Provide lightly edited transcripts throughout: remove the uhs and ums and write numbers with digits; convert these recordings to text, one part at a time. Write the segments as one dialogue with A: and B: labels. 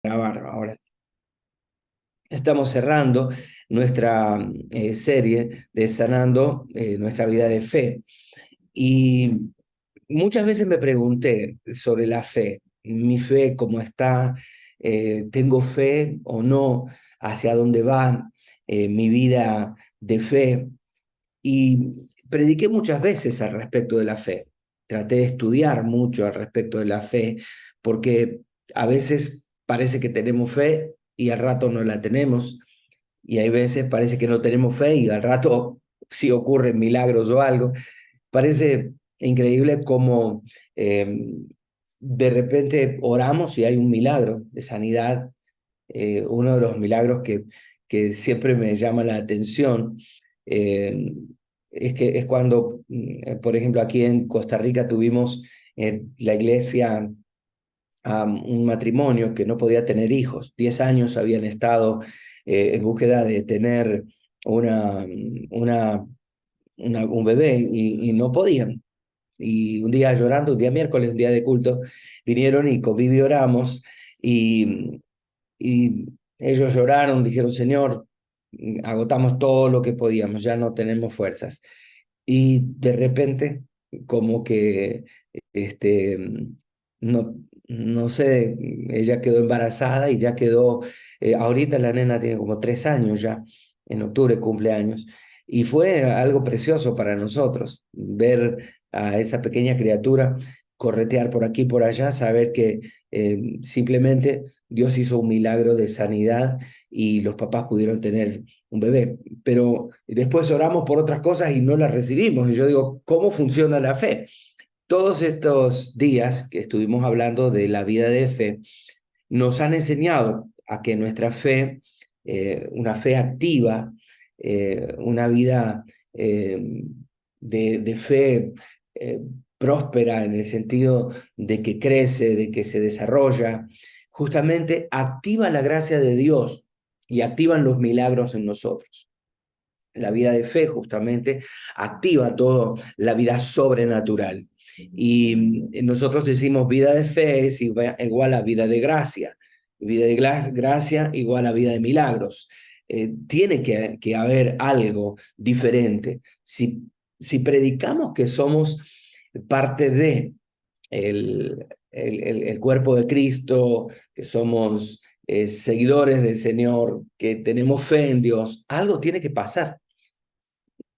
A: Grabar ahora. Estamos cerrando nuestra serie de Sanando nuestra vida de fe. Y muchas veces me pregunté sobre la fe, mi fe, cómo está, tengo fe o no, hacia dónde va mi vida de fe. Y prediqué muchas veces al respecto de la fe. Traté de estudiar mucho al respecto de la fe, porque a veces parece que tenemos fe y al rato no la tenemos. Y hay veces parece que no tenemos fe y al rato sí ocurren milagros o algo. Parece increíble cómo de repente oramos y hay un milagro de sanidad. Uno de los milagros que siempre me llama la atención eh, es cuando, por ejemplo, aquí en Costa Rica tuvimos en la iglesia un matrimonio que no podía tener hijos. 10 años habían estado en búsqueda de tener una, una, un bebé y no podían. Y un día llorando, un día miércoles, un día de culto, vinieron y conviví y oramos y ellos lloraron, dijeron, Señor, agotamos todo lo que podíamos, ya no tenemos fuerzas. Y de repente, como que, este, no, no sé, ella quedó embarazada y ya quedó, ahorita la nena tiene como 3 años ya, en octubre cumpleaños. Y fue algo precioso para nosotros ver a esa pequeña criatura corretear por aquí y por allá, saber que simplemente Dios hizo un milagro de sanidad y los papás pudieron tener un bebé. Pero después oramos por otras cosas y no las recibimos. Y yo digo, ¿cómo funciona la fe? Todos estos días que estuvimos hablando de la vida de fe, nos han enseñado a que nuestra fe, una fe activa, una vida de fe eh, próspera en el sentido de que crece, de que se desarrolla, justamente activa la gracia de Dios y activan los milagros en nosotros. La vida de fe justamente activa toda la vida sobrenatural. Y nosotros decimos vida de fe es igual a vida de gracia. Vida de gracia igual a vida de milagros. Tiene que haber algo diferente. Si predicamos que somos parte de el cuerpo de Cristo, que somos seguidores del Señor, que tenemos fe en Dios, algo tiene que pasar.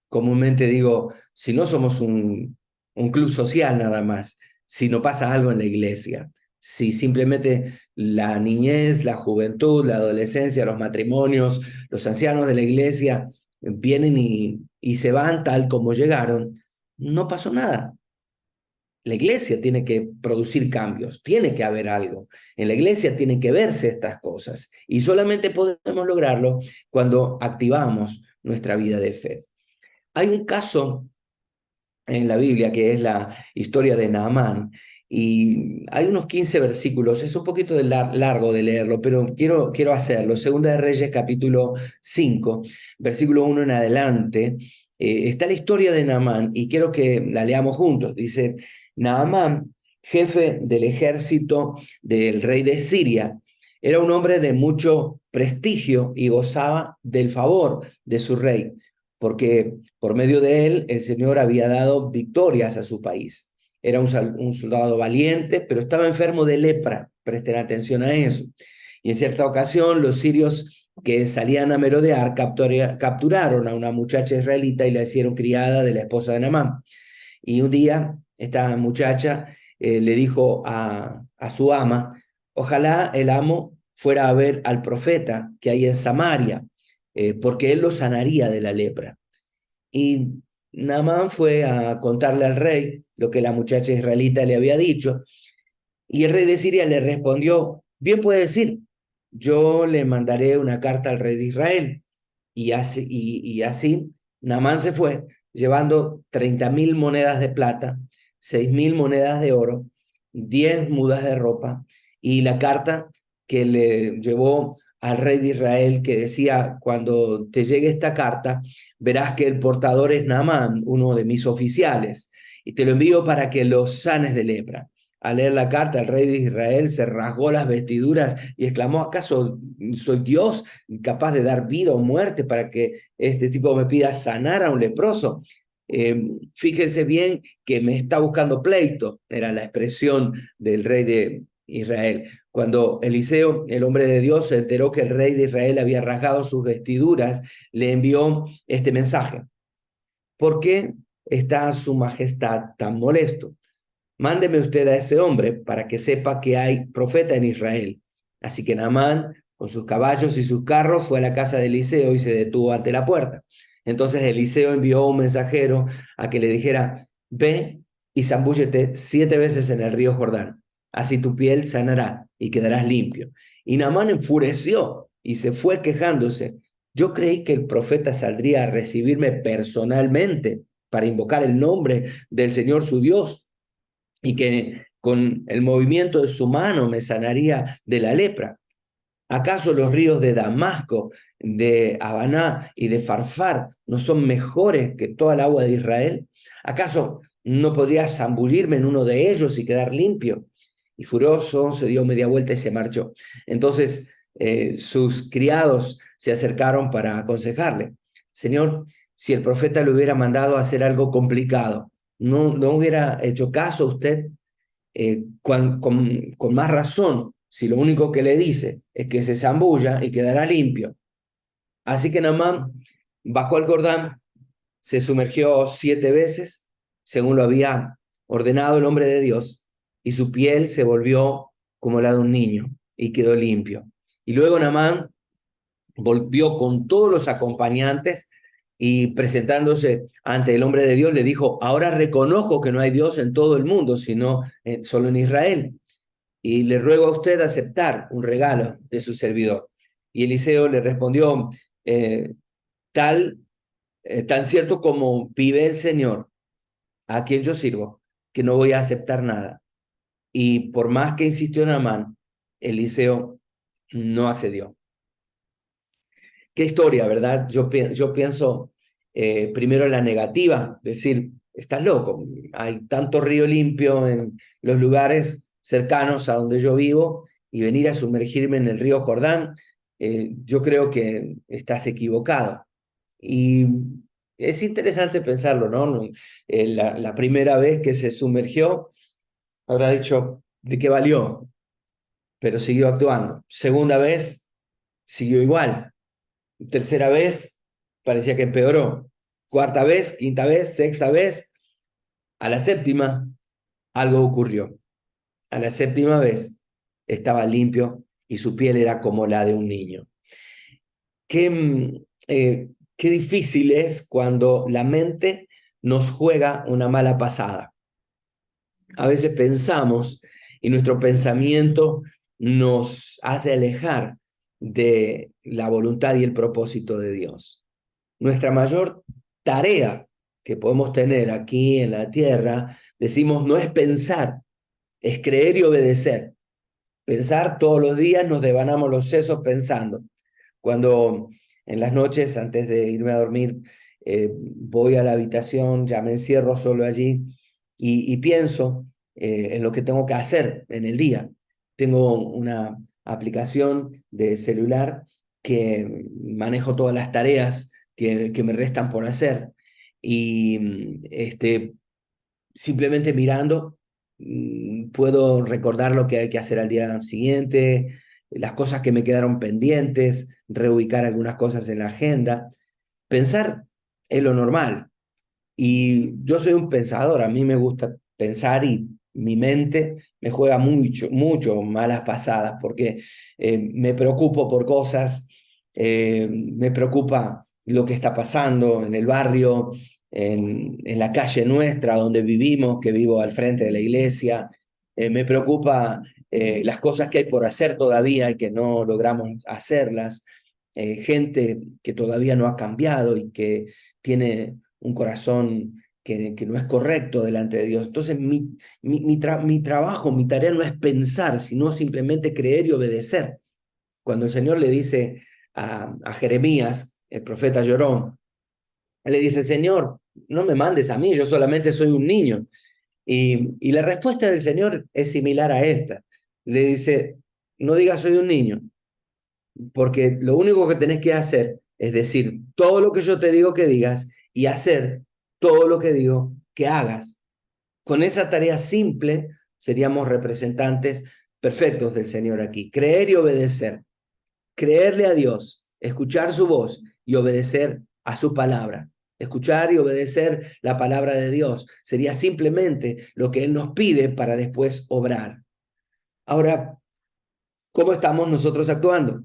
A: Comúnmente digo, si no somos un club social nada más, si no pasa algo en la iglesia, si simplemente la niñez, la juventud, la adolescencia, los matrimonios, los ancianos de la iglesia vienen y se van tal como llegaron, no pasó nada. La iglesia tiene que producir cambios, tiene que haber algo. En la iglesia tienen que verse estas cosas y solamente podemos lograrlo cuando activamos nuestra vida de fe. Hay un caso en la Biblia que es la historia de Naamán y hay unos 15 versículos, es un poquito largo de leerlo, pero quiero hacerlo. Segunda de Reyes capítulo 5, versículo 1 en adelante, está la historia de Naamán y quiero que la leamos juntos. Dice, Naamán, jefe del ejército del rey de Siria, era un hombre de mucho prestigio y gozaba del favor de su rey porque por medio de él el Señor había dado victorias a su país. Era un soldado valiente, pero estaba enfermo de lepra. Presten atención a eso. Y en cierta ocasión los sirios que salían a merodear capturaron a una muchacha israelita y la hicieron criada de la esposa de Naamán. Y un día esta muchacha le dijo a su ama, ojalá el amo fuera a ver al profeta que hay en Samaria, porque él lo sanaría de la lepra. Y Naamán fue a contarle al rey lo que la muchacha israelita le había dicho, y el rey de Siria le respondió, bien puede decir, yo le mandaré una carta al rey de Israel. Y así Naamán se fue, llevando 30.000 monedas de plata, 6.000 monedas de oro, 10 mudas de ropa, y la carta que le llevó al rey de Israel que decía, cuando te llegue esta carta, verás que el portador es Naamán, uno de mis oficiales, y te lo envío para que lo sanes de lepra. Al leer la carta, el rey de Israel se rasgó las vestiduras y exclamó: ¿acaso soy Dios capaz de dar vida o muerte para que este tipo me pida sanar a un leproso? Fíjense bien que me está buscando pleito, era la expresión del rey de Israel. Cuando Eliseo, el hombre de Dios, se enteró que el rey de Israel había rasgado sus vestiduras, le envió este mensaje: ¿por qué está su majestad tan molesto? Mándeme usted a ese hombre para que sepa que hay profeta en Israel. Así que Naamán, con sus caballos y sus carros, fue a la casa de Eliseo y se detuvo ante la puerta. Entonces Eliseo envió un mensajero a que le dijera: ve y zambúllete 7 veces en el río Jordán. Así tu piel sanará y quedarás limpio. Y Naamán enfureció y se fue quejándose: yo creí que el profeta saldría a recibirme personalmente para invocar el nombre del Señor su Dios, y que con el movimiento de su mano me sanaría de la lepra. ¿Acaso los ríos de Damasco, de Habaná y de Farfar no son mejores que toda el agua de Israel? ¿Acaso no podría zambullirme en uno de ellos y quedar limpio? Y furioso se dio media vuelta y se marchó. Entonces sus criados se acercaron para aconsejarle: Señor, si el profeta le hubiera mandado a hacer algo complicado, ¿no hubiera hecho caso a usted? Con más razón, si lo único que le dice es que se zambulla y quedará limpio. Así que Naamán bajó al Jordán, se sumergió 7 veces, según lo había ordenado el hombre de Dios, y su piel se volvió como la de un niño y quedó limpio. Y luego Naamán volvió con todos los acompañantes y presentándose ante el hombre de Dios le dijo: ahora reconozco que no hay Dios en todo el mundo, sino solo en Israel. Y le ruego a usted aceptar un regalo de su servidor. Y Eliseo le respondió: eh, tal, tan cierto como vive el Señor, a quien yo sirvo, que no voy a aceptar nada. Y por más que insistió Naamán, Eliseo no accedió. Qué historia, ¿verdad? Yo pienso primero en la negativa, decir: estás loco, hay tanto río limpio en los lugares cercanos a donde yo vivo, y venir a sumergirme en el río Jordán, yo creo que estás equivocado. Y es interesante pensarlo, ¿no? La primera vez que se sumergió, habrá dicho: ¿de qué valió? Pero siguió actuando. Segunda vez, siguió igual. Tercera vez, parecía que empeoró. Cuarta vez, quinta vez, sexta vez. A la séptima, algo ocurrió. A la séptima vez, estaba limpio y su piel era como la de un niño. Qué difícil es cuando la mente nos juega una mala pasada. A veces pensamos y nuestro pensamiento nos hace alejar de la voluntad y el propósito de Dios. Nuestra mayor tarea que podemos tener aquí en la tierra, decimos, no es pensar, es creer y obedecer. Pensar todos los días, nos devanamos los sesos pensando. Cuando en las noches, antes de irme a dormir, voy a la habitación, ya me encierro solo allí y pienso en lo que tengo que hacer en el día. Tengo una aplicación de celular que manejo todas las tareas que me restan por hacer, y simplemente mirando puedo recordar lo que hay que hacer al día siguiente, las cosas que me quedaron pendientes, reubicar algunas cosas en la agenda. Pensar es lo normal. Y yo soy un pensador, a mí me gusta pensar, y mi mente me juega mucho malas pasadas porque me preocupo por cosas, me preocupa lo que está pasando en el barrio, en la calle nuestra donde vivimos, que vivo al frente de la iglesia. Me preocupa las cosas que hay por hacer todavía y que no logramos hacerlas. Gente que todavía no ha cambiado y que tiene un corazón que no es correcto delante de Dios. Entonces mi trabajo, mi tarea no es pensar, sino simplemente creer y obedecer. Cuando el Señor le dice a Jeremías, el profeta llorón, le dice: Señor, no me mandes a mí, yo solamente soy un niño. Y la respuesta del Señor es similar a esta. Le dice, no digas soy un niño, porque lo único que tenés que hacer es decir todo lo que yo te digo que digas y hacer todo lo que digo que hagas. Con esa tarea simple seríamos representantes perfectos del Señor aquí. Creer y obedecer. Creerle a Dios, escuchar su voz y obedecer a su palabra. Escuchar y obedecer la palabra de Dios sería simplemente lo que Él nos pide para después obrar. Ahora, ¿cómo estamos nosotros actuando?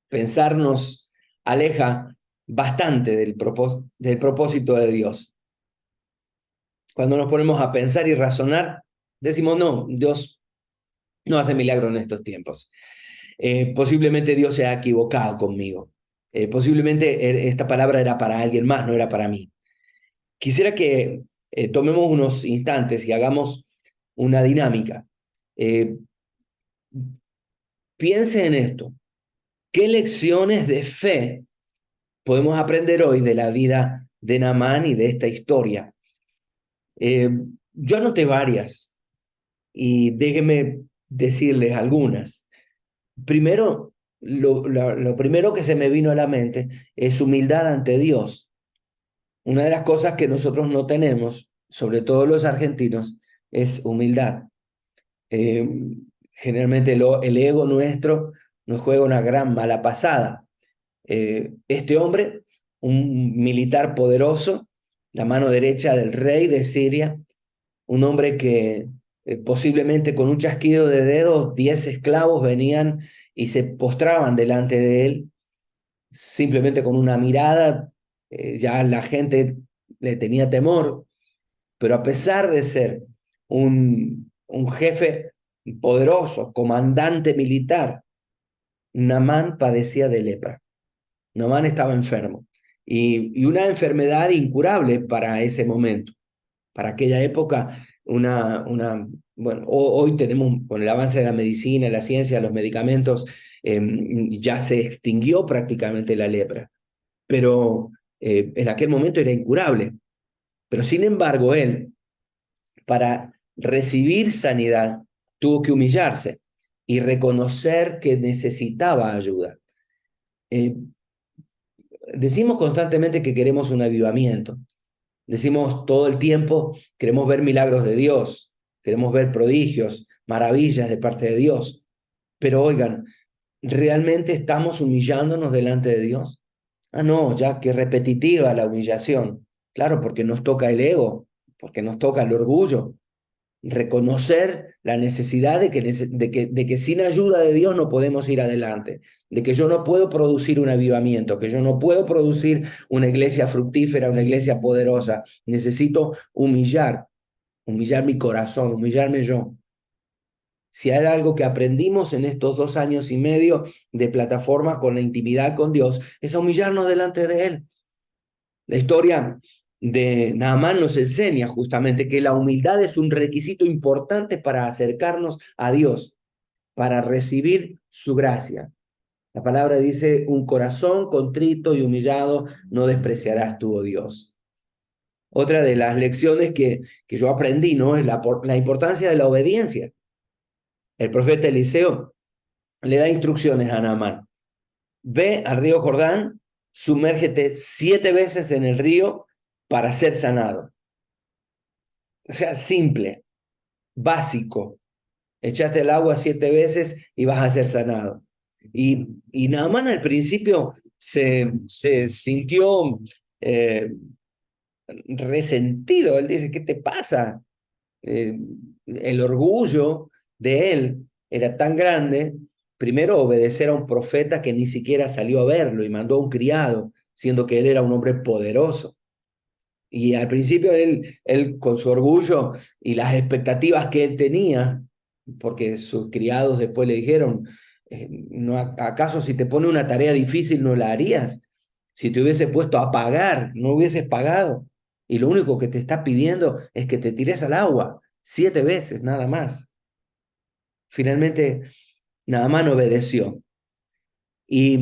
A: Pensar nos aleja bastante del propósito de Dios. Cuando nos ponemos a pensar y razonar, decimos, no, Dios no hace milagro en estos tiempos. Posiblemente Dios se ha equivocado conmigo. Posiblemente esta palabra era para alguien más, no era para mí. Quisiera que tomemos unos instantes y hagamos una dinámica. Eh, Piense en esto. ¿Qué lecciones de fe podemos aprender hoy de la vida de Naamán y de esta historia? Eh, yo anoté varias y déjenme decirles algunas. Primero, lo primero que se me vino a la mente es humildad ante Dios. Una de las cosas que nosotros no tenemos, sobre todo los argentinos, es humildad. Eh, Generalmente el ego nuestro nos juega una gran mala pasada. Este hombre, un militar poderoso, la mano derecha del rey de Siria, un hombre que posiblemente con un chasquido de dedos, 10 esclavos venían y se postraban delante de él, simplemente con una mirada, ya la gente le tenía temor, pero a pesar de ser un jefe poderoso, comandante militar, Naamán padecía de lepra. Naamán estaba enfermo y una enfermedad incurable para ese momento. Para aquella época, bueno, hoy tenemos, con el avance de la medicina, la ciencia, los medicamentos, ya se extinguió prácticamente la lepra, pero en aquel momento era incurable. Pero sin embargo, él, para recibir sanidad, tuvo que humillarse y reconocer que necesitaba ayuda. Eh, Decimos constantemente que queremos un avivamiento. Decimos todo el tiempo, queremos ver milagros de Dios, queremos ver prodigios, maravillas de parte de Dios. Pero oigan, ¿realmente estamos humillándonos delante de Dios? Ah, no, ya que repetitiva la humillación. Claro, porque nos toca el ego, porque nos toca el orgullo, reconocer la necesidad de que sin ayuda de Dios no podemos ir adelante, de que yo no puedo producir un avivamiento, que yo no puedo producir una iglesia fructífera, una iglesia poderosa. Necesito humillar mi corazón, humillarme yo. Si hay algo que aprendimos en estos 2 años y medio de plataforma con la intimidad con Dios, es a humillarnos delante de Él. La historia de Naamán nos enseña justamente que la humildad es un requisito importante para acercarnos a Dios, para recibir su gracia. La palabra dice, un corazón contrito y humillado no despreciarás tú, oh Dios. Otra de las lecciones que yo aprendí, ¿no?, es la importancia de la obediencia. El profeta Eliseo le da instrucciones a Naamán. Ve al río Jordán, sumérgete 7 veces en el río para ser sanado. O sea, simple, básico. Echate el agua 7 veces y vas a ser sanado. Y Naamán al principio se sintió resentido. Él dice, ¿qué te pasa? El orgullo de él era tan grande, primero obedecer a un profeta que ni siquiera salió a verlo y mandó a un criado, siendo que él era un hombre poderoso. Y al principio él con su orgullo y las expectativas que él tenía, porque sus criados después le dijeron, ¿no, acaso si te pone una tarea difícil no la harías? Si te hubiese puesto a pagar, no hubieses pagado. Y lo único que te está pidiendo es que te tires al agua 7 veces, nada más. Finalmente, Naamán obedeció. Y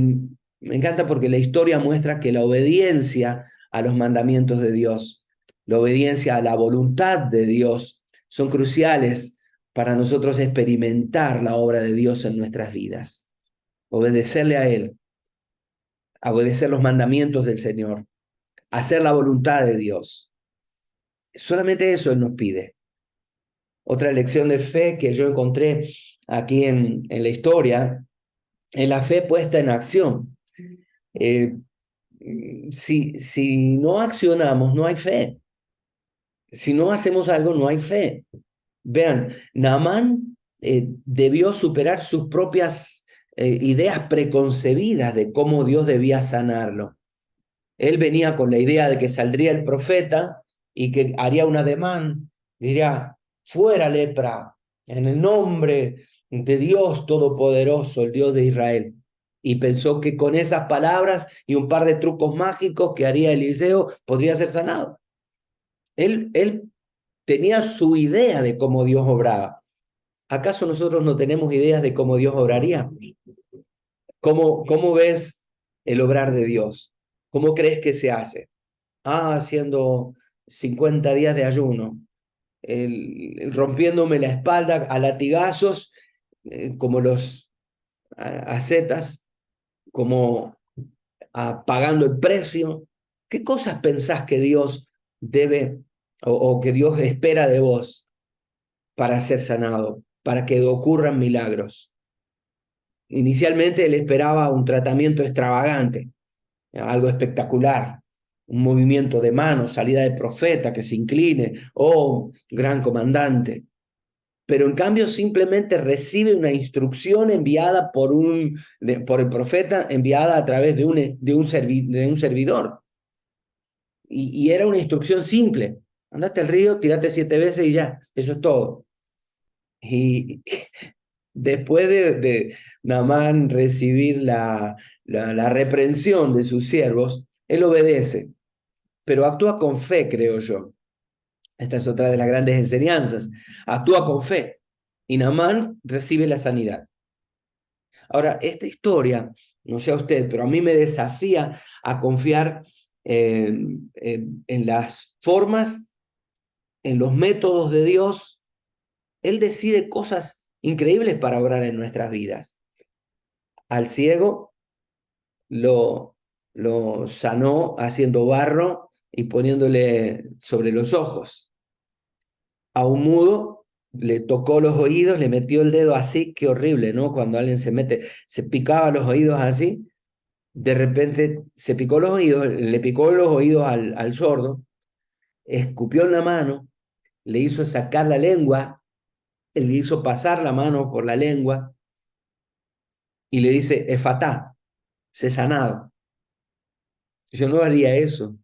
A: me encanta porque la historia muestra que la obediencia a los mandamientos de Dios la obediencia a la voluntad de Dios son cruciales para nosotros experimentar la obra de Dios en nuestras vidas. Obedecerle a Él, obedecer los mandamientos del Señor, hacer la voluntad de Dios. Solamente eso Él nos pide. Otra lección de fe que yo encontré aquí en la historia es la fe puesta en acción. Si no accionamos, no hay fe. Si no hacemos algo, no hay fe. Vean, Naamán debió superar sus propias ideas preconcebidas de cómo Dios debía sanarlo. Él venía con la idea de que saldría el profeta y que haría un ademán, diría, fuera lepra, en el nombre de Dios Todopoderoso, el Dios de Israel. Y pensó que con esas palabras y un par de trucos mágicos que haría Eliseo, podría ser sanado. Él tenía su idea de cómo Dios obraba. ¿Acaso nosotros no tenemos ideas de cómo Dios obraría? ¿Cómo ves el obrar de Dios? ¿Cómo crees que se hace? Haciendo 50 días de ayuno, rompiéndome la espalda a latigazos, como los ascetas, como pagando el precio. ¿Qué cosas pensás que Dios debe o que Dios espera de vos para ser sanado, para que ocurran milagros? Inicialmente él esperaba un tratamiento extravagante, algo espectacular, un movimiento de manos, salida de profeta que se incline, oh, gran comandante. Pero en cambio simplemente recibe una instrucción enviada por el profeta, enviada a través de un servidor. Y era una instrucción simple. Andate al río, tirate 7 veces y ya, eso es todo. Y después de Naamán recibir la reprensión de sus siervos, él obedece, pero actúa con fe, creo yo. Esta es otra de las grandes enseñanzas. Actúa con fe y Naamán recibe la sanidad. Ahora, esta historia, no sé a usted, pero a mí me desafía a confiar en las formas, en los métodos de Dios. Él decide cosas increíbles para obrar en nuestras vidas. Al ciego lo sanó haciendo barro y poniéndole sobre los ojos. A un mudo le tocó los oídos, le metió el dedo así, qué horrible, ¿no? Cuando alguien se picaba los oídos así, de repente se picó los oídos, le picó los oídos al sordo, escupió en la mano, le hizo sacar la lengua, le hizo pasar la mano por la lengua y le dice, efatá, sé sanado. Yo no haría eso.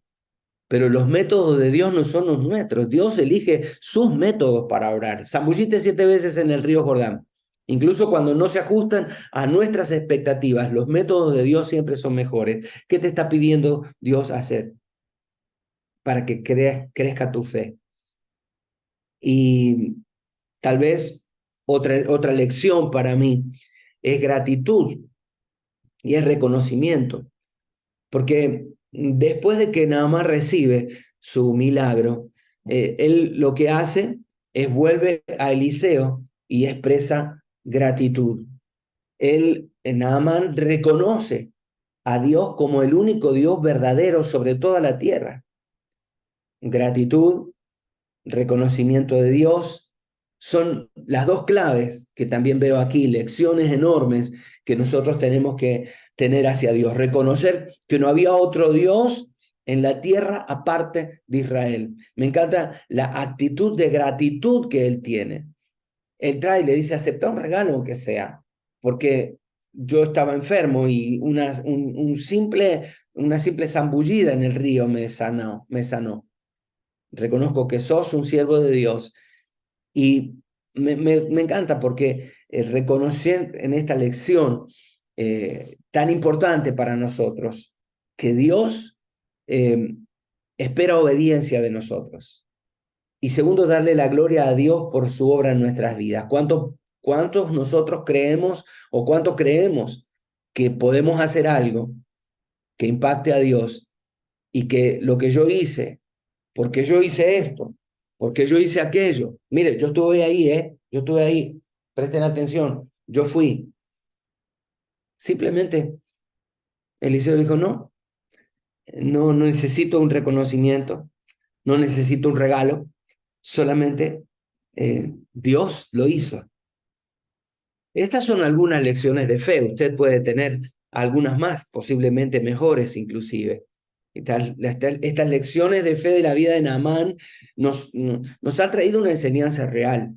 A: Pero los métodos de Dios no son los nuestros. Dios elige sus métodos para orar. Zambullite 7 veces en el río Jordán. Incluso cuando no se ajustan a nuestras expectativas, los métodos de Dios siempre son mejores. ¿Qué te está pidiendo Dios hacer para que crezca tu fe? Y tal vez otra lección para mí es gratitud y es reconocimiento. Porque después de que Naamán recibe su milagro, él lo que hace es vuelve a Eliseo y expresa gratitud. Naamán reconoce a Dios como el único Dios verdadero sobre toda la tierra. Gratitud, reconocimiento de Dios, son las dos claves que también veo aquí, lecciones enormes que nosotros tenemos que tener hacia Dios. Reconocer que no había otro Dios en la tierra aparte de Israel. Me encanta la actitud de gratitud que él tiene. Él trae y le dice, acepta un regalo aunque sea, porque yo estaba enfermo y una simple zambullida en el río me sanó. Reconozco que sos un siervo de Dios y me encanta porque reconocer en esta lección tan importante para nosotros que Dios espera obediencia de nosotros. Y segundo, darle la gloria a Dios por su obra en nuestras vidas. ¿Cuántos nosotros creemos o cuánto creemos que podemos hacer algo que impacte a Dios y que lo que yo hice porque yo hice esto, porque yo hice aquello. Mire, yo estuve ahí, yo estuve ahí. Presten atención, yo fui. Simplemente Eliseo dijo, no, no necesito un reconocimiento, no necesito un regalo, solamente Dios lo hizo. Estas son algunas lecciones de fe. Usted puede tener algunas más, posiblemente mejores inclusive. Estas lecciones de fe de la vida de Naamán nos han traído una enseñanza real.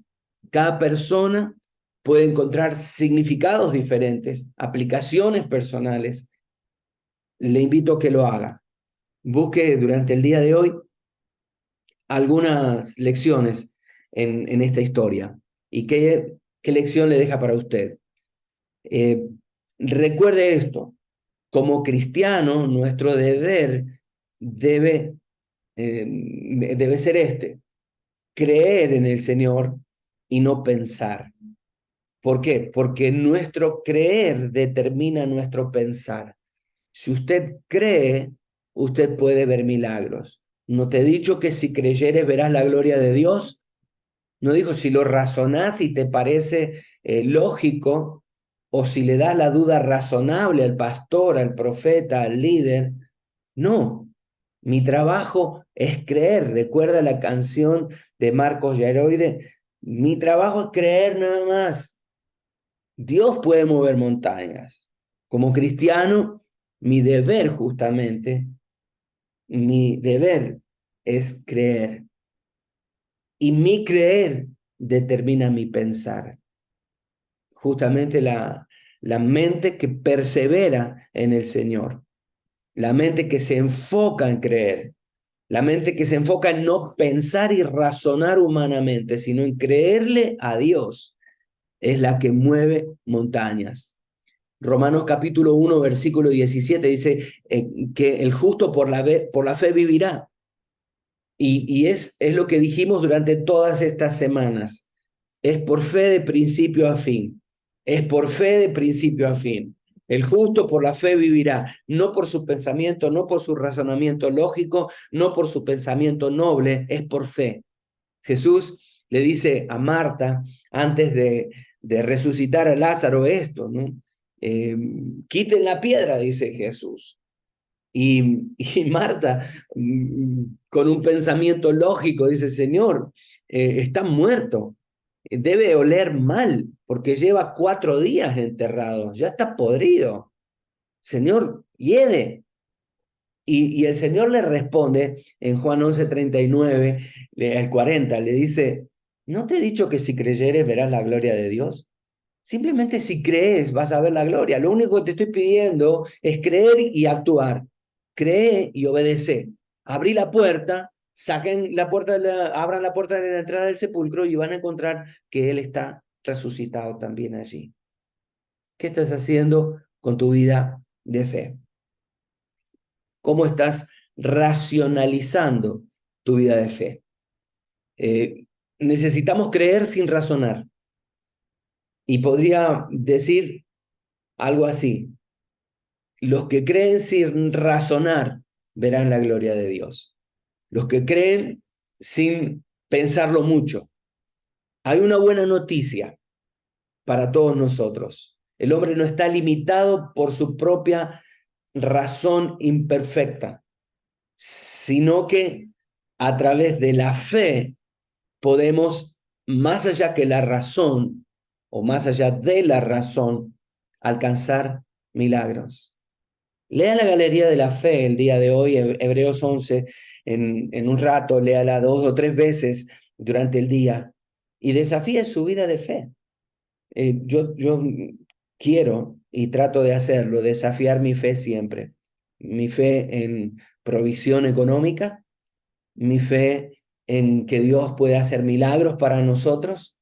A: Cada persona puede encontrar significados diferentes, aplicaciones personales. Le invito a que lo haga. Busque durante el día de hoy algunas lecciones en esta historia. ¿Y qué lección le deja para usted? Recuerde esto, como cristiano, nuestro deber debe, debe ser creer en el Señor y no pensar. ¿Por qué? Porque nuestro creer determina nuestro pensar. Si usted cree, usted puede ver milagros. ¿No te he dicho que si creyeres verás la gloria de Dios? No dijo si lo razonás y te parece lógico, o si le das la duda razonable al pastor, al profeta, al líder. No, mi trabajo es creer. Recuerda la canción de Marcos Yaroide. Mi trabajo es creer nada más. Dios puede mover montañas. Como cristiano, mi deber justamente, mi deber es creer. Y mi creer determina mi pensar. Justamente la mente que persevera en el Señor, la mente que se enfoca en creer, la mente que se enfoca en no pensar y razonar humanamente, sino en creerle a Dios, es la que mueve montañas. Romanos capítulo 1, versículo 17 dice que el justo por la fe vivirá. Y es lo que dijimos durante todas estas semanas. Es por fe de principio a fin. Es por fe de principio a fin. El justo por la fe vivirá, no por su pensamiento, no por su razonamiento lógico, no por su pensamiento noble, es por fe. Jesús le dice a Marta, antes de resucitar a Lázaro, esto, ¿no? Quiten la piedra, dice Jesús. Y Marta, con un pensamiento lógico, dice, Señor, está muerto, debe oler mal, porque lleva 4 días enterrado, ya está podrido. Señor, hiede. Y el Señor le responde en Juan 11:39, al 40, le dice, ¿no te he dicho que si creyeres verás la gloria de Dios? Simplemente si crees vas a ver la gloria. Lo único que te estoy pidiendo es creer y actuar. Cree y obedece. Abrí la puerta, abran la puerta de la entrada del sepulcro y van a encontrar que Él está resucitado también allí. ¿Qué estás haciendo con tu vida de fe? ¿Cómo estás racionalizando tu vida de fe? Necesitamos creer sin razonar. Y podría decir algo así. Los que creen sin razonar verán la gloria de Dios. Los que creen sin pensarlo mucho. Hay una buena noticia para todos nosotros. El hombre no está limitado por su propia razón imperfecta, sino que a través de la fe podemos, más allá que la razón o más allá de la razón, alcanzar milagros. Lea la Galería de la Fe el día de hoy, Hebreos 11, en un rato, léala 2 o 3 veces durante el día y desafíe su vida de fe. Yo quiero y trato de hacerlo, desafiar mi fe siempre. Mi fe en provisión económica, mi fe en que Dios puede hacer milagros para nosotros,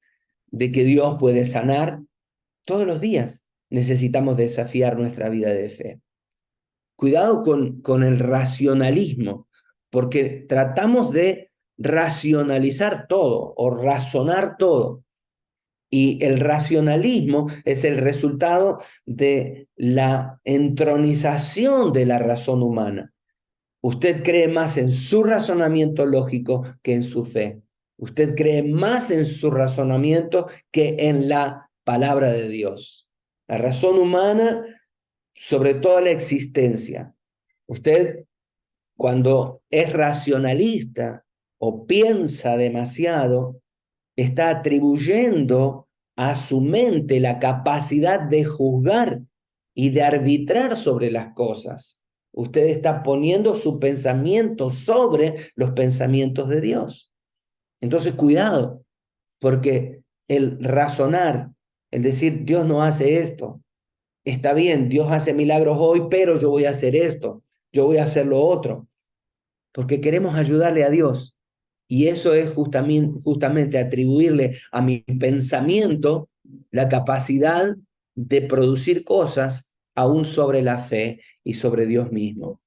A: de que Dios puede sanar. Todos los días necesitamos desafiar nuestra vida de fe. Cuidado con el racionalismo, porque tratamos de racionalizar todo o razonar todo. Y el racionalismo es el resultado de la entronización de la razón humana. Usted cree más en su razonamiento lógico que en su fe. Usted cree más en su razonamiento que en la palabra de Dios. La razón humana sobre toda la existencia. Usted, cuando es racionalista o piensa demasiado, está atribuyendo a su mente la capacidad de juzgar y de arbitrar sobre las cosas. Usted está poniendo su pensamiento sobre los pensamientos de Dios. Entonces, cuidado, porque el razonar, el decir, Dios no hace esto, está bien, Dios hace milagros hoy, pero yo voy a hacer esto, yo voy a hacer lo otro, porque queremos ayudarle a Dios. Y eso es justamente atribuirle a mi pensamiento la capacidad de producir cosas aún sobre la fe y sobre Dios mismo.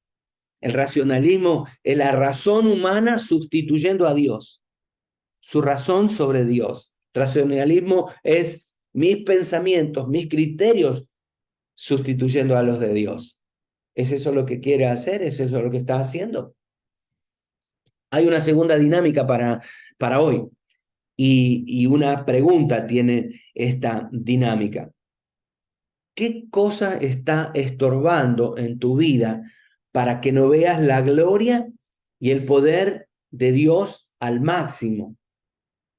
A: El racionalismo es la razón humana sustituyendo a Dios, su razón sobre Dios. Racionalismo es mis pensamientos, mis criterios sustituyendo a los de Dios. ¿Es eso lo que quiere hacer? ¿Es eso lo que está haciendo? Hay una segunda dinámica para hoy y una pregunta tiene esta dinámica. ¿Qué cosa está estorbando en tu vida para que no veas la gloria y el poder de Dios al máximo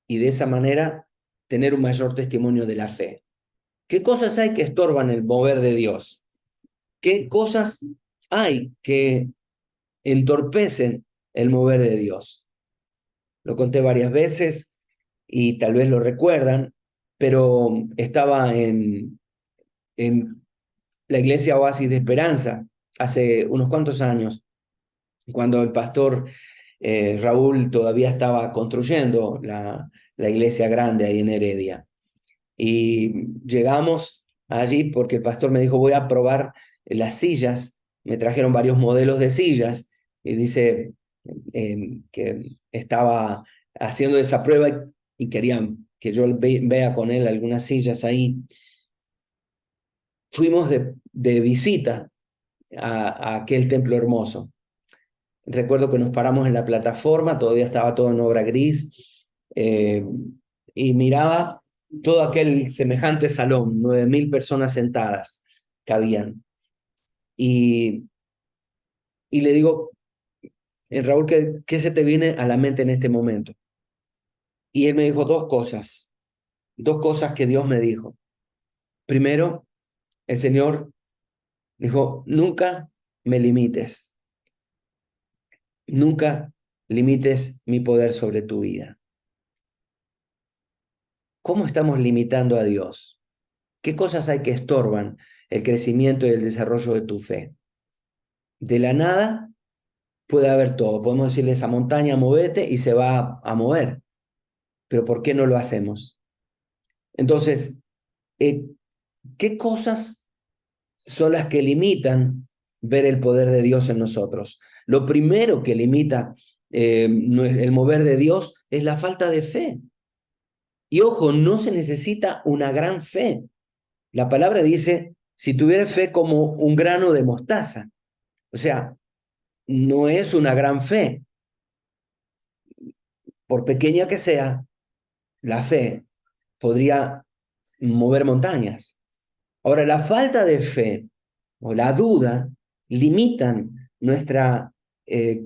A: y de esa manera tener un mayor testimonio de la fe? ¿Qué cosas hay que estorban el mover de Dios? ¿Qué cosas hay que entorpecen el mover de Dios? Lo conté varias veces y tal vez lo recuerdan, pero estaba en la iglesia Oasis de Esperanza hace unos cuantos años, cuando el pastor Raúl todavía estaba construyendo la iglesia grande ahí en Heredia. Y llegamos allí porque el pastor me dijo, voy a probar las sillas. Me trajeron varios modelos de sillas y dice que estaba haciendo esa prueba y querían que yo vea con él algunas sillas ahí. Fuimos de visita a aquel templo hermoso. Recuerdo que nos paramos en la plataforma, todavía estaba todo en obra gris, y miraba todo aquel semejante salón, 9.000 personas sentadas que habían. Y le digo, Raúl, ¿qué se te viene a la mente en este momento? Y él me dijo dos cosas que Dios me dijo. Primero, el Señor dijo, nunca me limites, nunca limites mi poder sobre tu vida. ¿Cómo estamos limitando a Dios? ¿Qué cosas hay que estorban el crecimiento y el desarrollo de tu fe? De la nada puede haber todo. Podemos decirle a esa montaña, movete y se va a mover. Pero ¿por qué no lo hacemos? Entonces, ¿qué cosas son las que limitan ver el poder de Dios en nosotros? Lo primero que limita el mover de Dios es la falta de fe. Y ojo, no se necesita una gran fe. La palabra dice, si tuviera fe como un grano de mostaza. O sea, no es una gran fe. Por pequeña que sea, la fe podría mover montañas. Ahora, la falta de fe o la duda limitan nuestra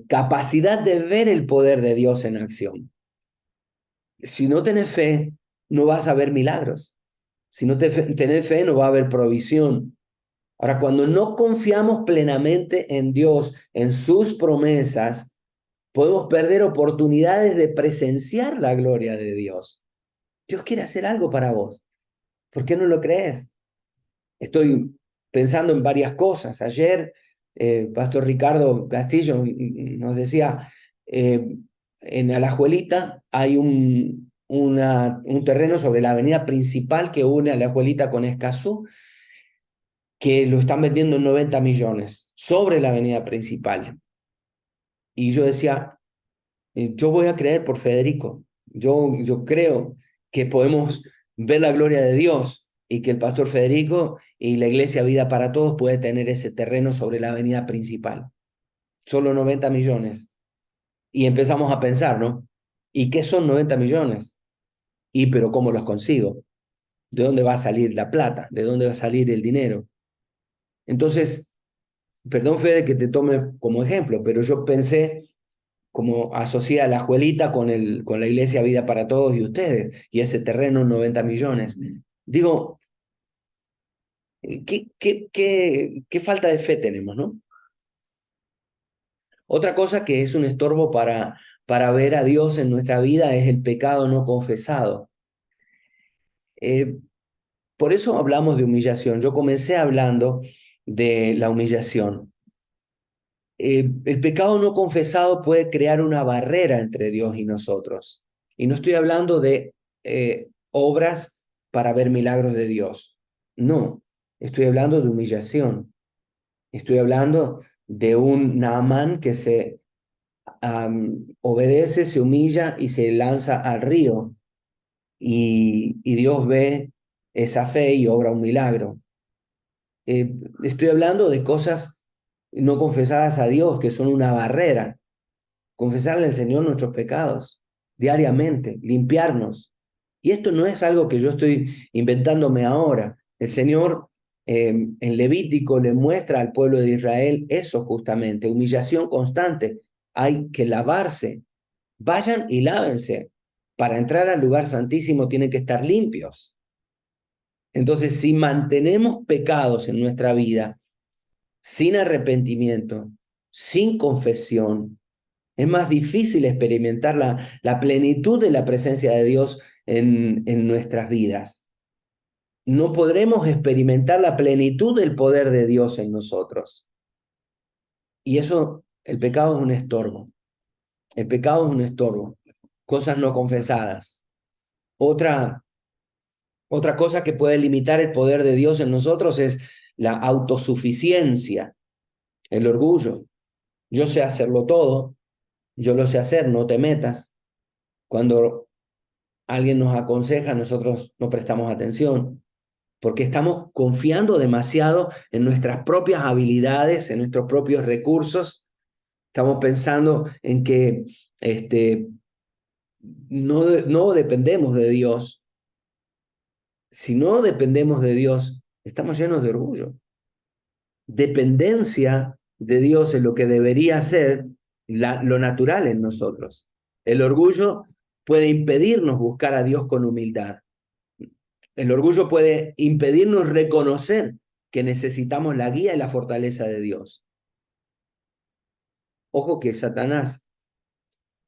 A: capacidad de ver el poder de Dios en acción. Si no tenés fe, no vas a ver milagros. Si no tenés fe, no va a haber provisión. Ahora, cuando no confiamos plenamente en Dios, en sus promesas, podemos perder oportunidades de presenciar la gloria de Dios. Dios quiere hacer algo para vos. ¿Por qué no lo crees? Estoy pensando en varias cosas. Ayer, Pastor Ricardo Castillo nos decía, en Alajuelita hay un terreno sobre la avenida principal que une Alajuelita con Escazú, que lo están vendiendo en 90 millones sobre la avenida principal. Y yo decía, yo voy a creer por Federico. Yo creo que podemos ver la gloria de Dios y que el pastor Federico y la iglesia Vida para Todos puede tener ese terreno sobre la avenida principal. solo 90 millones. Y empezamos a pensar, ¿no? ¿Y qué son 90 millones? Y pero ¿cómo los consigo? ¿De dónde va a salir la plata? ¿De dónde va a salir el dinero? Entonces, perdón, Fede, que te tome como ejemplo, pero yo pensé como asocié a la Juelita con la Iglesia Vida para Todos y ustedes, y ese terreno 90 millones. Digo, ¿qué falta de fe tenemos, no? Otra cosa que es un estorbo para ver a Dios en nuestra vida es el pecado no confesado. Eh, por eso hablamos de humillación. Yo comencé hablando de la humillación. El pecado no confesado puede crear una barrera entre Dios y nosotros. Y no estoy hablando de obras para ver milagros de Dios. No, estoy hablando de humillación. Estoy hablando de un Naamán que se obedece, se humilla y se lanza al río. Y Dios ve esa fe y obra un milagro. Estoy hablando de cosas no confesadas a Dios, que son una barrera. Confesarle al Señor nuestros pecados diariamente, limpiarnos. Y esto no es algo que yo estoy inventándome ahora. El Señor en Levítico le muestra al pueblo de Israel eso justamente, humillación constante. Hay que lavarse. Vayan y lávense. Para entrar al lugar santísimo tienen que estar limpios. Entonces, si mantenemos pecados en nuestra vida sin arrepentimiento, sin confesión, es más difícil experimentar la plenitud de la presencia de Dios en nuestras vidas. No podremos experimentar la plenitud del poder de Dios en nosotros. Y eso, el pecado es un estorbo. El pecado es un estorbo. Cosas no confesadas. Otra cosa que puede limitar el poder de Dios en nosotros es la autosuficiencia, el orgullo. Yo sé hacerlo todo, yo lo sé hacer, no te metas. Cuando alguien nos aconseja, nosotros no prestamos atención, porque estamos confiando demasiado en nuestras propias habilidades, en nuestros propios recursos. Estamos pensando en que no dependemos de Dios. Si no dependemos de Dios, estamos llenos de orgullo. Dependencia de Dios es lo que debería ser lo natural en nosotros. El orgullo puede impedirnos buscar a Dios con humildad. El orgullo puede impedirnos reconocer que necesitamos la guía y la fortaleza de Dios. Ojo que Satanás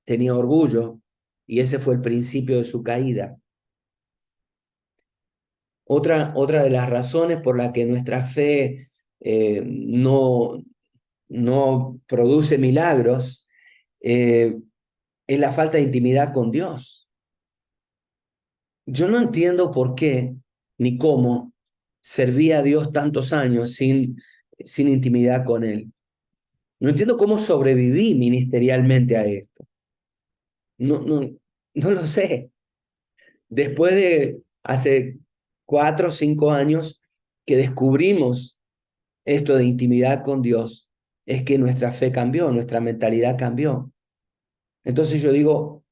A: tenía orgullo y ese fue el principio de su caída. Otra de las razones por la que nuestra fe no produce milagros es la falta de intimidad con Dios. Yo no entiendo por qué ni cómo serví a Dios tantos años sin intimidad con Él. No entiendo cómo sobreviví ministerialmente a esto. No lo sé. Después de hace 4 o 5 años que descubrimos esto de intimidad con Dios, es que nuestra fe cambió, nuestra mentalidad cambió. Entonces yo digo,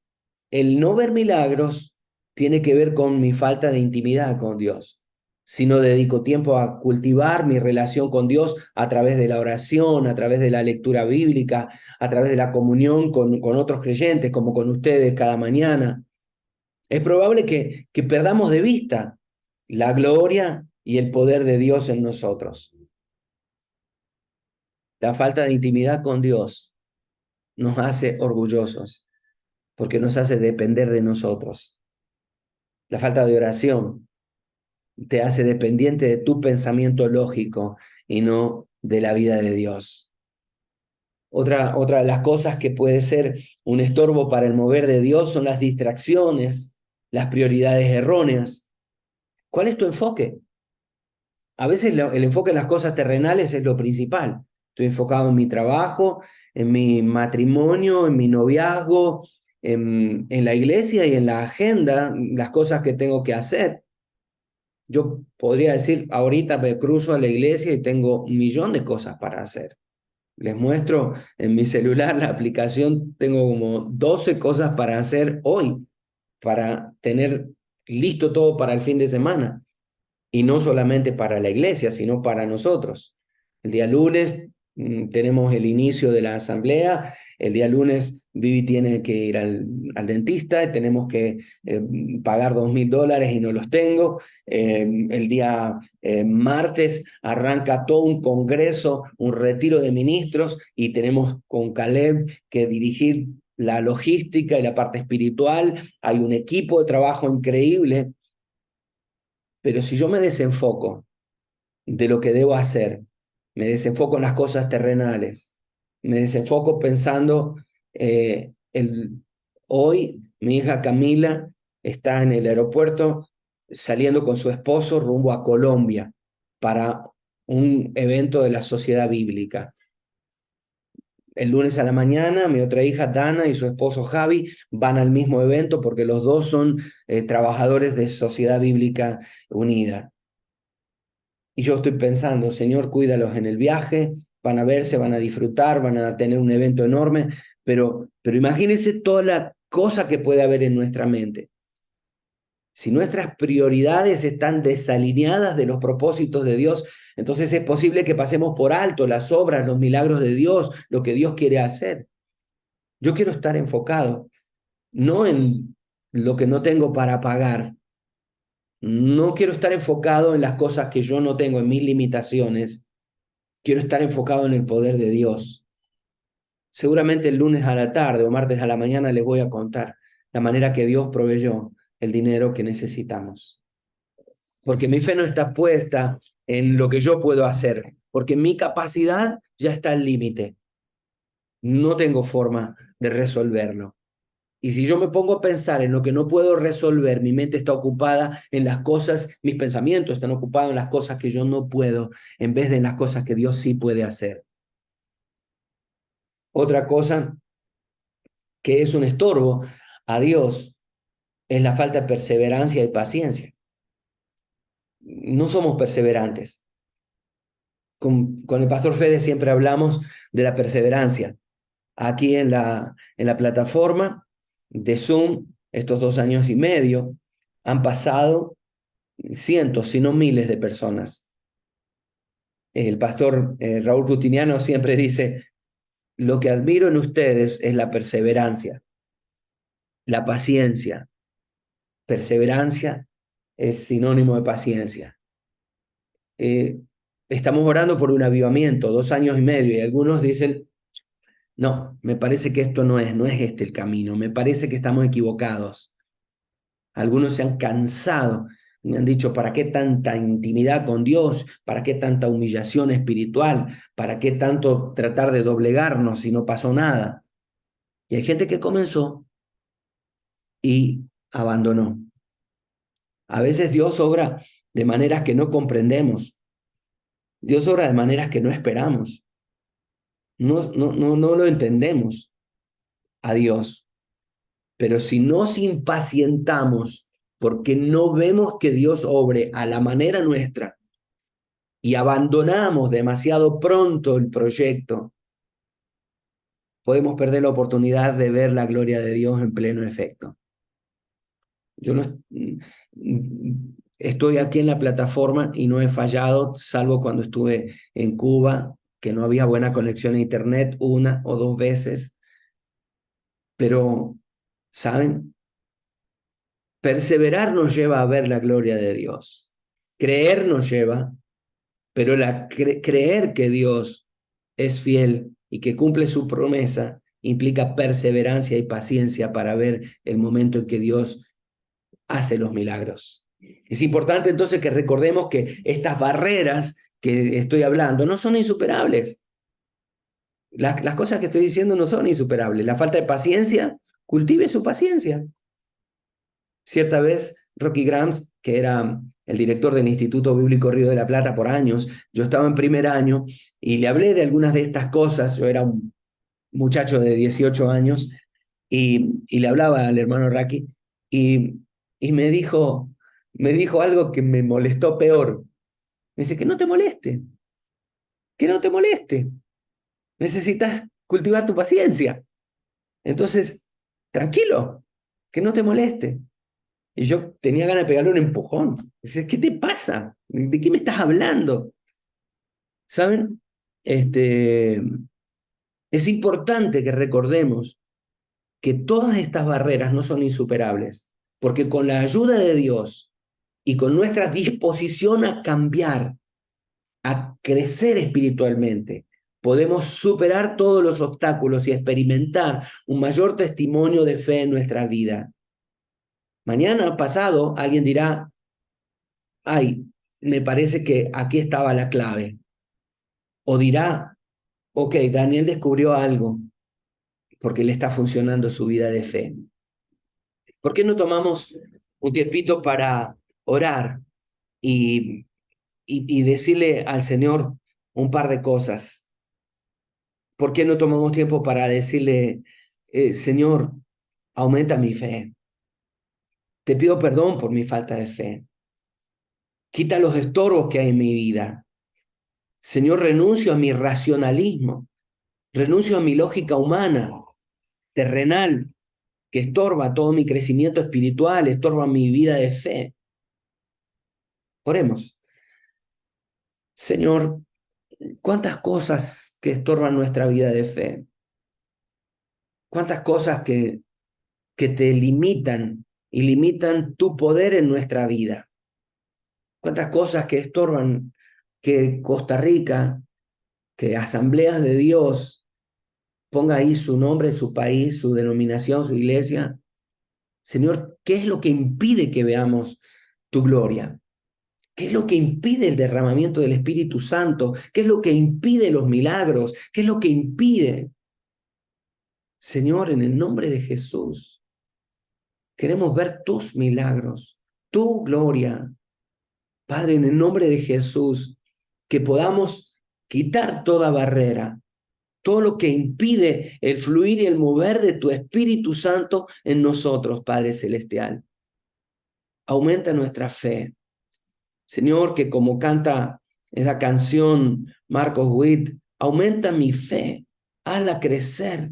A: el no ver milagros tiene que ver con mi falta de intimidad con Dios. Si no dedico tiempo a cultivar mi relación con Dios a través de la oración, a través de la lectura bíblica, a través de la comunión con otros creyentes, como con ustedes cada mañana, es probable que perdamos de vista la gloria y el poder de Dios en nosotros. La falta de intimidad con Dios nos hace orgullosos porque nos hace depender de nosotros. La falta de oración te hace dependiente de tu pensamiento lógico y no de la vida de Dios. Otra de las cosas que puede ser un estorbo para el mover de Dios son las distracciones, las prioridades erróneas. ¿Cuál es tu enfoque? A veces el enfoque en las cosas terrenales es lo principal. Estoy enfocado en mi trabajo, en mi matrimonio, en mi noviazgo, en la iglesia y en la agenda, las cosas que tengo que hacer. Yo podría decir, ahorita me cruzo a la iglesia y tengo 1 millón de cosas para hacer. Les muestro en mi celular la aplicación, tengo como 12 cosas para hacer hoy, para tener listo todo para el fin de semana. Y no solamente para la iglesia, sino para nosotros. El día lunes tenemos el inicio de la asamblea, el día lunes Vivi tiene que ir al dentista, y tenemos que pagar $2.000 y no los tengo. El día martes arranca todo un congreso, un retiro de ministros, y tenemos con Caleb que dirigir la logística y la parte espiritual. Hay un equipo de trabajo increíble, pero si yo me desenfoco de lo que debo hacer, me desenfoco en las cosas terrenales, me desenfoco pensando, hoy mi hija Camila está en el aeropuerto saliendo con su esposo rumbo a Colombia para un evento de la Sociedad Bíblica. El lunes a la mañana, mi otra hija Dana y su esposo Javi van al mismo evento porque los dos son trabajadores de Sociedad Bíblica Unida. Y yo estoy pensando, Señor, cuídalos en el viaje, van a verse, van a disfrutar, van a tener un evento enorme, pero imagínense toda la cosa que puede haber en nuestra mente. Si nuestras prioridades están desalineadas de los propósitos de Dios, entonces es posible que pasemos por alto las obras, los milagros de Dios, lo que Dios quiere hacer. Yo quiero estar enfocado, no en lo que no tengo para pagar. No quiero estar enfocado en las cosas que yo no tengo, en mis limitaciones. Quiero estar enfocado en el poder de Dios. Seguramente el lunes a la tarde o martes a la mañana les voy a contar la manera que Dios proveyó el dinero que necesitamos. Porque mi fe no está puesta en lo que yo puedo hacer, porque mi capacidad ya está al límite. No tengo forma de resolverlo. Y si yo me pongo a pensar en lo que no puedo resolver, mi mente está ocupada en las cosas, mis pensamientos están ocupados en las cosas que yo no puedo, en vez de en las cosas que Dios sí puede hacer. Otra cosa que es un estorbo a Dios es la falta de perseverancia y paciencia. No somos perseverantes. Con el pastor Fede siempre hablamos de la perseverancia. Aquí en la plataforma de Zoom, estos 2 años y medio, han pasado cientos, si no miles de personas. El pastor Raúl Justiniano siempre dice, lo que admiro en ustedes es la perseverancia, la paciencia. Perseverancia es sinónimo de paciencia. Estamos orando por un avivamiento, 2 años y medio, y algunos dicen, no, me parece que esto no es este el camino, me parece que estamos equivocados. Algunos se han cansado, me han dicho, ¿para qué tanta intimidad con Dios? ¿Para qué tanta humillación espiritual? ¿Para qué tanto tratar de doblegarnos si no pasó nada? Y hay gente que comenzó y abandonó. A veces Dios obra de maneras que no comprendemos. Dios obra de maneras que no esperamos. No lo entendemos a Dios. Pero si nos impacientamos porque no vemos que Dios obre a la manera nuestra y abandonamos demasiado pronto el proyecto, podemos perder la oportunidad de ver la gloria de Dios en pleno efecto. Yo no estoy aquí en la plataforma y no he fallado, salvo cuando estuve en Cuba, que no había buena conexión a internet 1 o 2 veces. Pero, ¿saben? Perseverar nos lleva a ver la gloria de Dios. Creer nos lleva, pero creer que Dios es fiel y que cumple su promesa implica perseverancia y paciencia para ver el momento en que Dios hace los milagros. Es importante entonces que recordemos que estas barreras que estoy hablando no son insuperables. Las cosas que estoy diciendo no son insuperables. La falta de paciencia, cultive su paciencia. Cierta vez, Rocky Grams, que era el director del Instituto Bíblico Río de la Plata por años, yo estaba en primer año y le hablé de algunas de estas cosas. Yo era un muchacho de 18 años y le hablaba al hermano Rocky y me dijo algo que me molestó peor. Me dice, que no te moleste, que no te moleste. necesitas cultivar tu paciencia. Entonces, tranquilo, que no te moleste. Y yo tenía ganas de pegarle un empujón. Dice, ¿qué te pasa? ¿De qué me estás hablando? ¿Saben? Es importante que recordemos que todas estas barreras no son insuperables, porque con la ayuda de Dios y con nuestra disposición a cambiar, a crecer espiritualmente, podemos superar todos los obstáculos y experimentar un mayor testimonio de fe en nuestra vida. Mañana pasado alguien dirá, ay, me parece que aquí estaba la clave. O dirá, ok, Daniel descubrió algo porque le está funcionando su vida de fe. ¿Por qué no tomamos un tiempito para orar y, y decirle al Señor un par de cosas? ¿Por qué no tomamos tiempo para decirle, Señor, aumenta mi fe? Te pido perdón por mi falta de fe. Quita los estorbos que hay en mi vida. Señor, renuncio a mi racionalismo, renuncio a mi lógica humana, terrenal, que estorba todo mi crecimiento espiritual, estorba mi vida de fe. Oremos. Señor, cuántas cosas que estorban nuestra vida de fe, cuántas cosas que te limitan y limitan tu poder en nuestra vida, cuántas cosas que estorban que Costa Rica, que Asambleas de Dios ponga ahí su nombre, su país, su denominación, su iglesia. Señor, ¿qué es lo que impide que veamos tu gloria? ¿Qué es lo que impide el derramamiento del Espíritu Santo? ¿Qué es lo que impide los milagros? ¿Qué es lo que impide? Señor, en el nombre de Jesús, queremos ver tus milagros, tu gloria. Padre, en el nombre de Jesús, que podamos quitar toda barrera, todo lo que impide el fluir y el mover de tu Espíritu Santo en nosotros, Padre Celestial. Aumenta nuestra fe. Señor, que como canta esa canción Marcos Witt, aumenta mi fe, hazla crecer.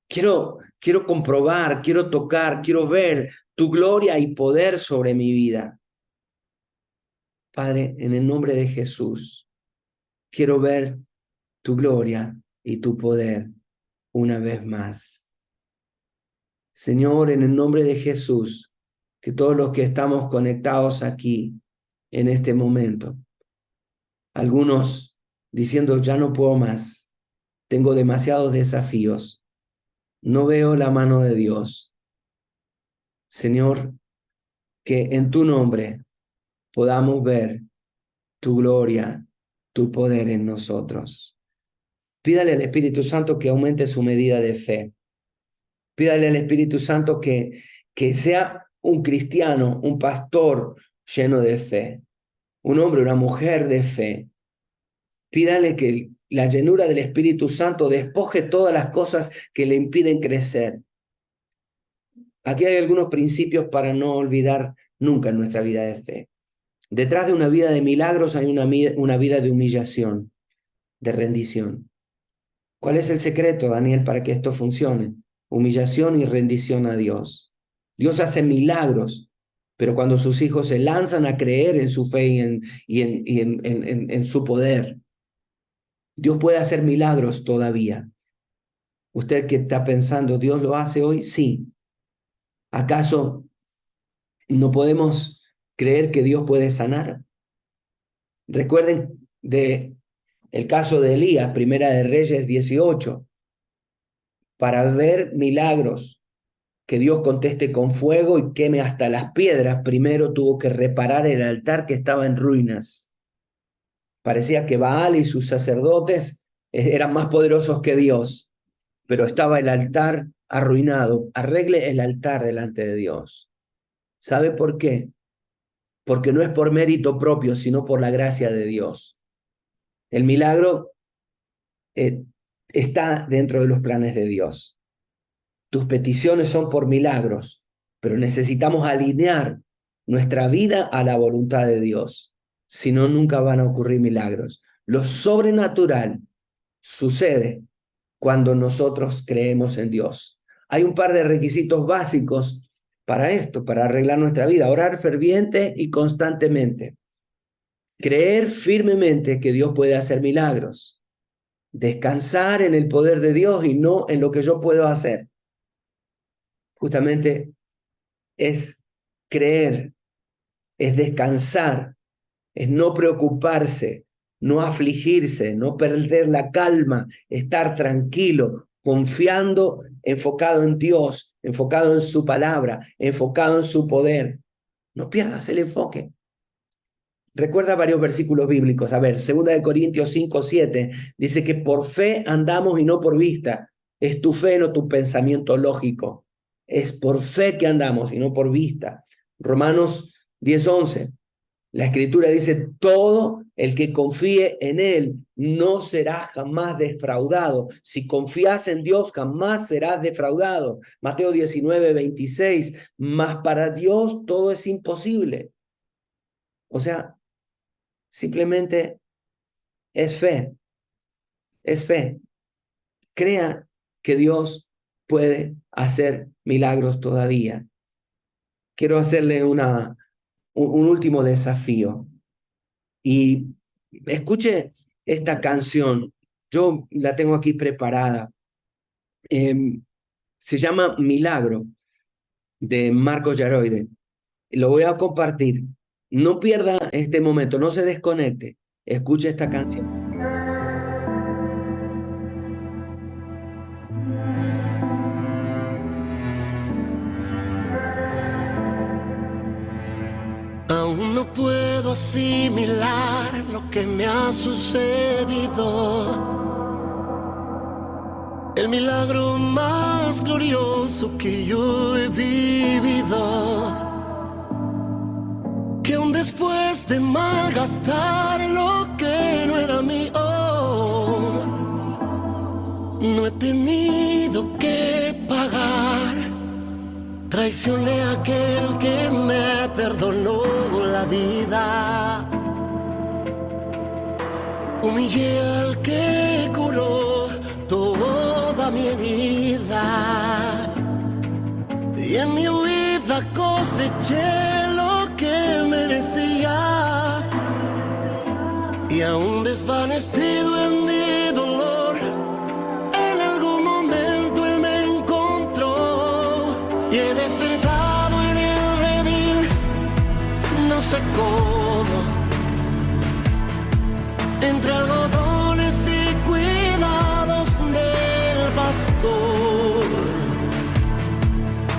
A: Quiero comprobar, quiero tocar, quiero ver tu gloria y poder sobre mi vida. Padre, en el nombre de Jesús, quiero ver tu gloria y tu poder una vez más. Señor, en el nombre de Jesús, que todos los que estamos conectados aquí en este momento, algunos diciendo, ya no puedo más, tengo demasiados desafíos, no veo la mano de Dios. Señor, que en tu nombre podamos ver tu gloria, tu poder en nosotros. Pídale al Espíritu Santo que aumente su medida de fe. Pídale al Espíritu Santo que sea un cristiano, un pastor lleno de fe, un hombre, una mujer de fe. Pídale que la llenura del Espíritu Santo despoje todas las cosas que le impiden crecer. Aquí hay algunos principios para no olvidar nunca en nuestra vida de fe. Detrás de una vida de milagros hay una vida de humillación, de rendición. ¿Cuál es el secreto, Daniel, para que esto funcione? Humillación y rendición a Dios. Dios hace milagros, pero cuando sus hijos se lanzan a creer en su fe en su poder, Dios puede hacer milagros todavía. Usted que está pensando, ¿Dios lo hace hoy? Sí. ¿Acaso no podemos creer que Dios puede sanar? Recuerden el caso de Elías, Primera de Reyes 18. Para ver milagros, que Dios conteste con fuego y queme hasta las piedras, primero tuvo que reparar el altar que estaba en ruinas. Parecía que Baal y sus sacerdotes eran más poderosos que Dios, pero estaba el altar arruinado. Arregle el altar delante de Dios. ¿Sabe por qué? Porque no es por mérito propio, sino por la gracia de Dios. El milagro está dentro de los planes de Dios. Tus peticiones son por milagros, pero necesitamos alinear nuestra vida a la voluntad de Dios. Si no, nunca van a ocurrir milagros. Lo sobrenatural sucede cuando nosotros creemos en Dios. Hay un par de requisitos básicos para esto, para arreglar nuestra vida: orar ferviente y constantemente, creer firmemente que Dios puede hacer milagros, descansar en el poder de Dios y no en lo que yo puedo hacer. Justamente es creer, es descansar, es no preocuparse, no afligirse, no perder la calma, estar tranquilo, confiando, enfocado en Dios, enfocado en su palabra, enfocado en su poder. No pierdas el enfoque. Recuerda varios versículos bíblicos. A ver, 2 Corintios 5:7 dice que por fe andamos y no por vista. Es tu fe, no tu pensamiento lógico. Es por fe que andamos y no por vista. Romanos 10:11. La Escritura dice: todo el que confíe en Él no será jamás defraudado. Si confías en Dios, jamás serás defraudado. Mateo 19:26. Mas para Dios todo es imposible. O sea, simplemente es fe. Es fe. Crea que Dios puede hacer milagros todavía. Quiero hacerle un último desafío. Y escuche esta canción. Yo la tengo aquí preparada. Se llama Milagro, de Marcos Yaroide. Lo voy a compartir. No pierda este momento, no se desconecte. Escuche esta canción.
B: Aún no puedo asimilar lo que me ha sucedido. El milagro más glorioso que yo he vivido. Que aún después de malgastar lo que no era mío, no he tenido que pagar. Traicioné a aquel que me perdonó la vida. Humillé al que curó toda mi herida. Y en mi huida coseché lo que merecía. Y aún desvanecido en mi dolor, en algún momento Él me encontró. Y he despertado en el redil, no sé cómo, entre algodones y cuidados del pastor,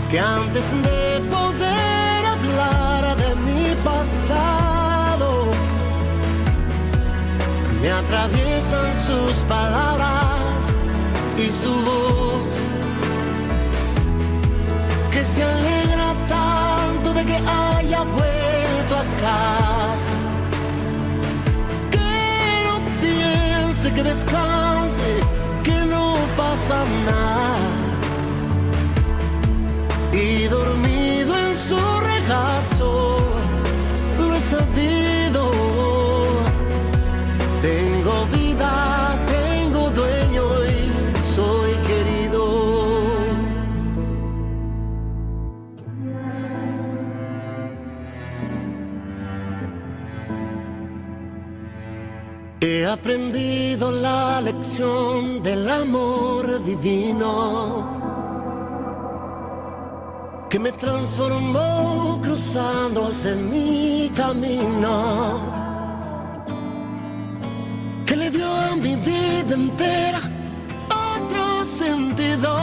B: que antes de poder hablar de mi pasado, me atraviesan sus palabras y su voz, que se alegra tanto de que haya vuelto a casa. Que no piense, que descanse, que no pasa nada. Y dormido en su regazo, lo he sabido. Tengo vida, tengo dueño y soy querido. He aprendido la lección del amor divino, que me transformó cruzándose mi camino, que le dio a mi vida entera otro sentido,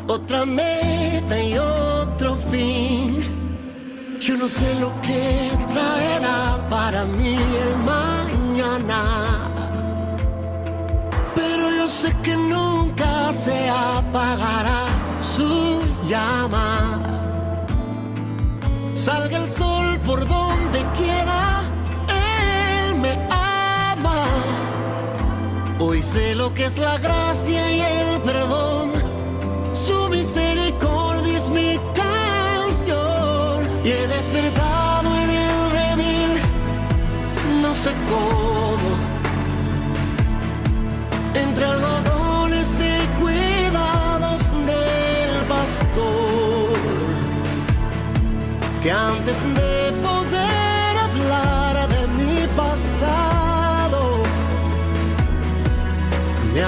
B: otra meta y otro fin. Yo no sé lo que traerá para mí el mañana, pero yo sé que nunca se apagará su llama. Salga el sol por donde quiera, Él me ama. Hoy sé lo que es la gracia y el perdón, su misericordia es mi canción. Y he despertado en el redil, no sé cómo,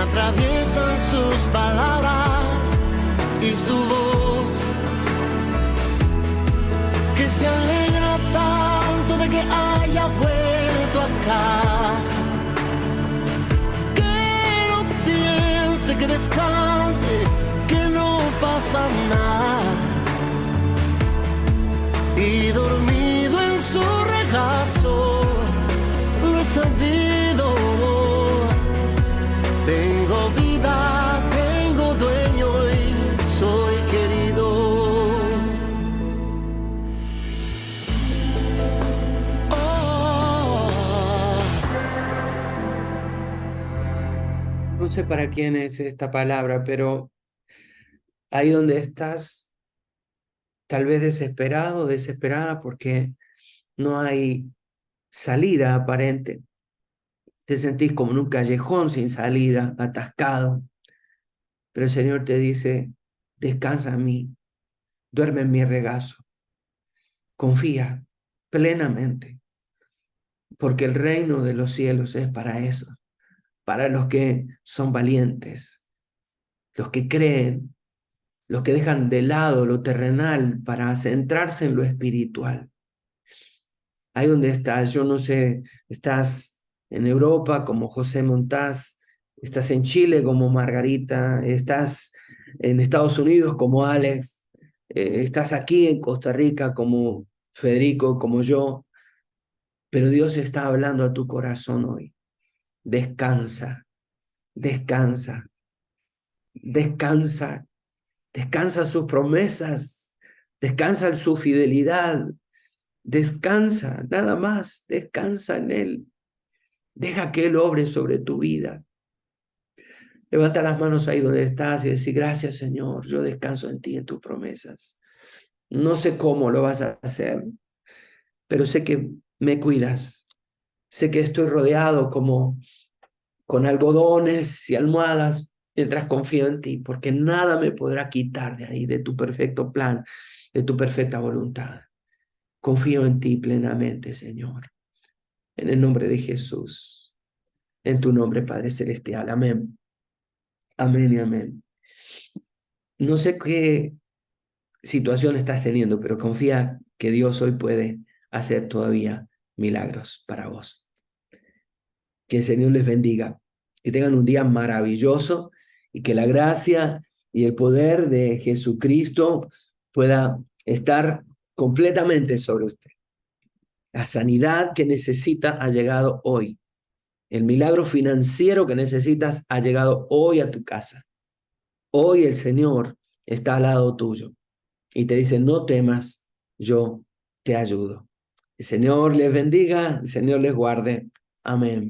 B: atraviesan sus palabras y su voz, que se alegra tanto de que haya vuelto a casa, que no piense, que descanse, que no pasa nada, y dormido en su regazo lo he sabido. Tengo vida, tengo dueño y soy querido. Oh.
A: No sé para quién es esta palabra, pero ahí donde estás, tal vez desesperado, desesperada, porque no hay salida aparente. Te sentís como en un callejón sin salida, atascado. Pero el Señor te dice, descansa en mí, duerme en mi regazo, confía plenamente, porque el reino de los cielos es para eso, para los que son valientes, los que creen, los que dejan de lado lo terrenal para centrarse en lo espiritual. Ahí donde estás, yo no sé, estás en Europa como José Montás, estás en Chile como Margarita, estás en Estados Unidos como Alex, estás aquí en Costa Rica como Federico, como yo, pero Dios está hablando a tu corazón hoy. Descansa, descansa, descansa, descansa en sus promesas, descansa en su fidelidad, descansa, nada más, descansa en Él. Deja que Él obre sobre tu vida. Levanta las manos ahí donde estás y decir, gracias Señor, yo descanso en ti, en tus promesas. No sé cómo lo vas a hacer, pero sé que me cuidas. Sé que estoy rodeado como con algodones y almohadas mientras confío en ti, porque nada me podrá quitar de ahí, de tu perfecto plan, de tu perfecta voluntad. Confío en ti plenamente, Señor. En el nombre de Jesús. En tu nombre, Padre Celestial. Amén. Amén y amén. No sé qué situación estás teniendo, pero confía que Dios hoy puede hacer todavía milagros para vos. Que el Señor les bendiga. Que tengan un día maravilloso y que la gracia y el poder de Jesucristo pueda estar completamente sobre usted. La sanidad que necesita ha llegado hoy. El milagro financiero que necesitas ha llegado hoy a tu casa. Hoy el Señor está al lado tuyo y te dice, no temas, yo te ayudo. El Señor les bendiga, el Señor les guarde. Amén.